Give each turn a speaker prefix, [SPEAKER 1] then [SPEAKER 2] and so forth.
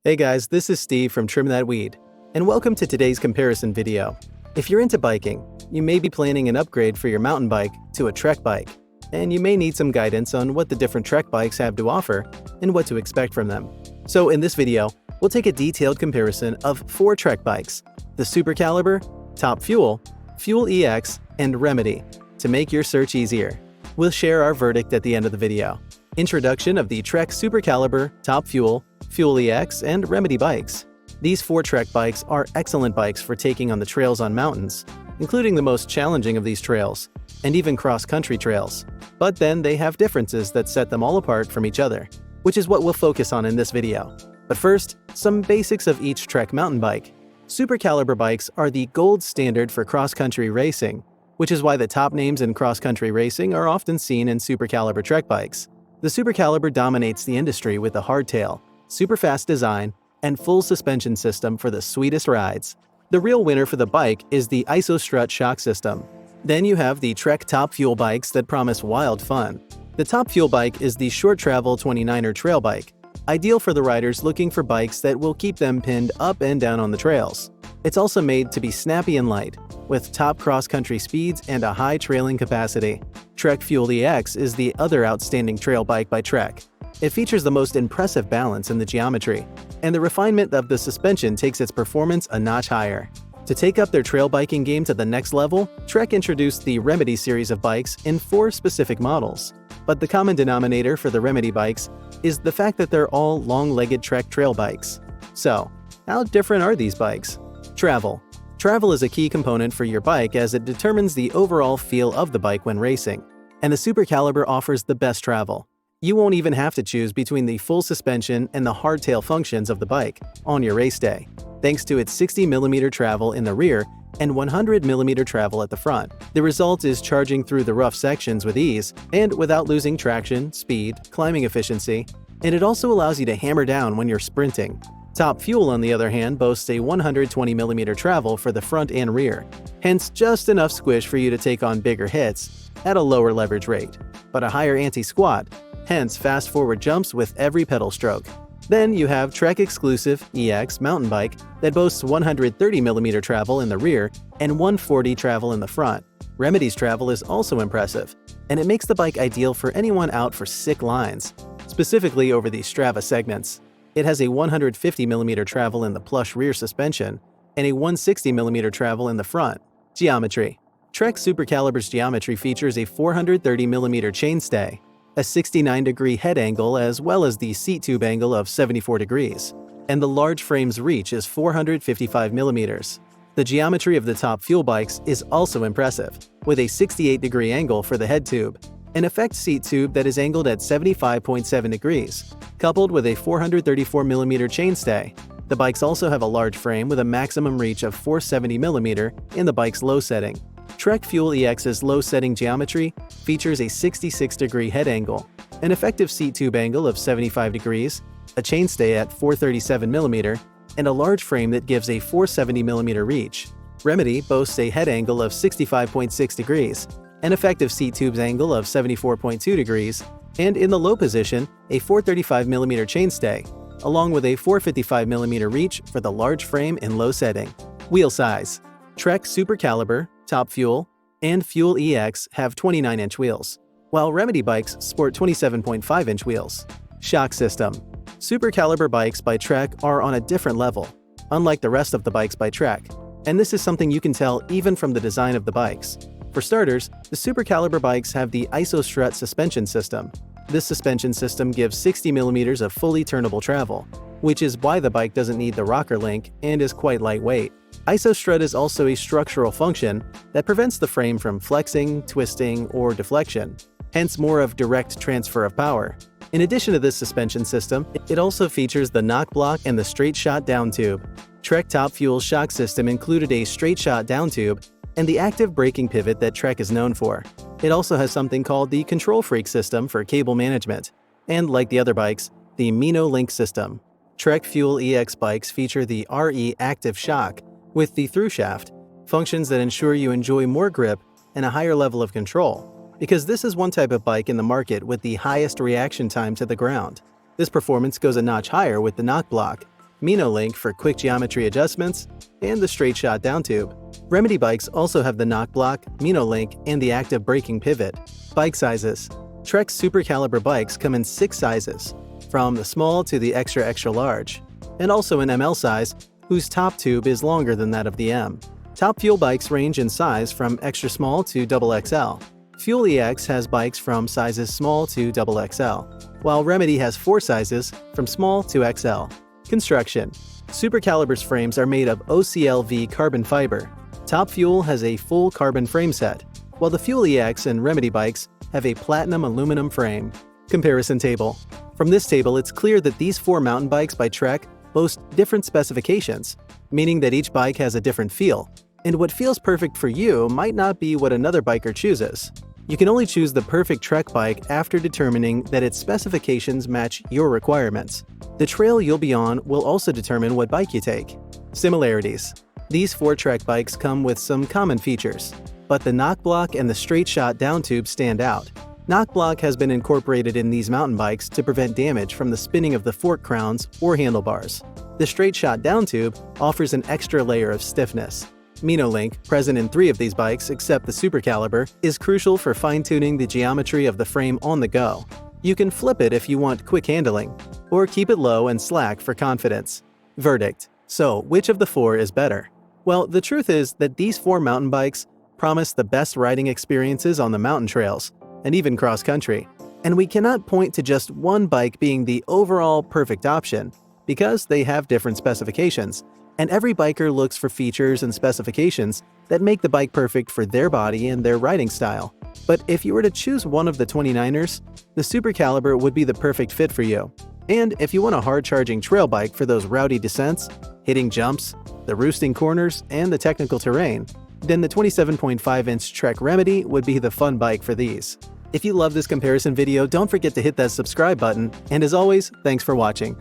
[SPEAKER 1] Hey guys, this is Steve from Trim That Weed, and welcome to today's comparison video. If you're into biking, you may be planning an upgrade for your mountain bike to a Trek bike, and you may need some guidance on what the different Trek bikes have to offer and what to expect from them. So in this video, we'll take a detailed comparison of 4 Trek bikes, the Supercaliber, Top Fuel, Fuel EX, and Remedy, to make your search easier. We'll share our verdict at the end of the video. Introduction of the Trek Supercaliber, Top Fuel, Fuel EX, and Remedy bikes. These 4 Trek bikes are excellent bikes for taking on the trails on mountains, including the most challenging of these trails, and even cross-country trails. But then they have differences that set them all apart from each other, which is what we'll focus on in this video. But first, some basics of each Trek mountain bike. Supercaliber bikes are the gold standard for cross-country racing, which is why the top names in cross-country racing are often seen in Supercaliber Trek bikes. The Supercaliber dominates the industry with a hardtail, super fast design, and full suspension system for the sweetest rides. The real winner for the bike is the IsoStrut shock system. Then you have the Trek Top Fuel bikes that promise wild fun. The Top Fuel bike is the short travel 29er trail bike, ideal for the riders looking for bikes that will keep them pinned up and down on the trails. It's also made to be snappy and light, with top cross-country speeds and a high trailing capacity. Trek Fuel EX is the other outstanding trail bike by Trek. It features the most impressive balance in the geometry, and the refinement of the suspension takes its performance a notch higher. To take up their trail biking game to the next level, Trek introduced the Remedy series of bikes in 4 specific models. But the common denominator for the Remedy bikes is the fact that they're all long-legged Trek trail bikes. So, how different are these bikes? Travel. Travel is a key component for your bike as it determines the overall feel of the bike when racing, and the Supercaliber offers the best travel. You won't even have to choose between the full suspension and the hardtail functions of the bike on your race day, thanks to its 60mm travel in the rear and 100mm travel at the front. The result is charging through the rough sections with ease and without losing traction, speed, climbing efficiency, and it also allows you to hammer down when you're sprinting. Top Fuel, on the other hand, boasts a 120mm travel for the front and rear, hence just enough squish for you to take on bigger hits at a lower leverage rate, but a higher anti-squat, hence fast forward jumps with every pedal stroke. Then you have Trek exclusive EX mountain bike that boasts 130mm travel in the rear and 140 travel in the front. Remedy's travel is also impressive, and it makes the bike ideal for anyone out for sick lines, specifically over the Strava segments. It has a 150mm travel in the plush rear suspension and a 160mm travel in the front. Geometry. Trek Supercaliber's geometry features a 430mm chainstay, a 69-degree head angle as well as the seat tube angle of 74 degrees, and the large frame's reach is 455mm. The geometry of the Top Fuel bikes is also impressive, with a 68-degree angle for the head tube, an effect seat tube that is angled at 75.7 degrees, coupled with a 434mm chainstay. The bikes also have a large frame with a maximum reach of 470mm in the bike's low setting. Trek Fuel EX's low-setting geometry features a 66-degree head angle, an effective seat tube angle of 75 degrees, a chainstay at 437mm, and a large frame that gives a 470mm reach. Remedy boasts a head angle of 65.6 degrees, an effective seat tube's angle of 74.2 degrees, and in the low position, a 435mm chainstay, along with a 455mm reach for the large frame in low setting. Wheel size. Trek Supercaliber, Top Fuel, and Fuel EX have 29-inch wheels, while Remedy bikes sport 27.5-inch wheels. Shock system. Supercaliber bikes by Trek are on a different level, unlike the rest of the bikes by Trek, and this is something you can tell even from the design of the bikes. For starters, the Supercaliber bikes have the IsoStrut suspension system. This suspension system gives 60mm of fully turnable travel, which is why the bike doesn't need the rocker link and is quite lightweight. IsoStrut is also a structural function that prevents the frame from flexing, twisting, or deflection, hence more of direct transfer of power. In addition to this suspension system, it also features the knock block and the straight shot down tube. Trek Top Fuel's shock system included a straight shot down tube and the active braking pivot that Trek is known for. It also has something called the Control Freak system for cable management, and like the other bikes, the Mino Link system. Trek Fuel EX bikes feature the RE Active Shock with the through shaft, functions that ensure you enjoy more grip and a higher level of control, because this is one type of bike in the market with the highest reaction time to the ground. This performance goes a notch higher with the knock block, Link for quick geometry adjustments, and the straight shot down tube. Remedy bikes also have the knock block, Link, and the active braking pivot. Bike sizes. Trek Supercaliber bikes come in 6 sizes, from the small to the extra large, and also an ML size, whose top tube is longer than that of the M. Top Fuel bikes range in size from extra small to XXL. Fuel EX has bikes from sizes small to XXL, while Remedy has 4 sizes from small to XL. Construction. Supercaliber's frames are made of OCLV carbon fiber. Top Fuel has a full carbon frame set, while the Fuel EX and Remedy bikes have a platinum aluminum frame. Comparison table. From this table, it's clear that these 4 mountain bikes by Trek boast different specifications, meaning that each bike has a different feel, and what feels perfect for you might not be what another biker chooses. You can only choose the perfect Trek bike after determining that its specifications match your requirements. The trail you'll be on will also determine what bike you take. Similarities. These 4 Trek bikes come with some common features, but the knock block and the straight shot down tube stand out. Knock block has been incorporated in these mountain bikes to prevent damage from the spinning of the fork crowns or handlebars. The straight shot down tube offers an extra layer of stiffness. Link, present in 3 of these bikes except the Supercaliber, is crucial for fine-tuning the geometry of the frame on the go. You can flip it if you want quick handling, or keep it low and slack for confidence. Verdict. So, which of the 4 is better? Well, the truth is that these 4 mountain bikes promise the best riding experiences on the mountain trails, and even cross-country. And we cannot point to just one bike being the overall perfect option, because they have different specifications, and every biker looks for features and specifications that make the bike perfect for their body and their riding style. But if you were to choose one of the 29ers, the Supercaliber would be the perfect fit for you. And if you want a hard-charging trail bike for those rowdy descents, hitting jumps, the roosting corners, and the technical terrain, then the 27.5-inch Trek Remedy would be the fun bike for these. If you love this comparison video, don't forget to hit that subscribe button, and as always, thanks for watching.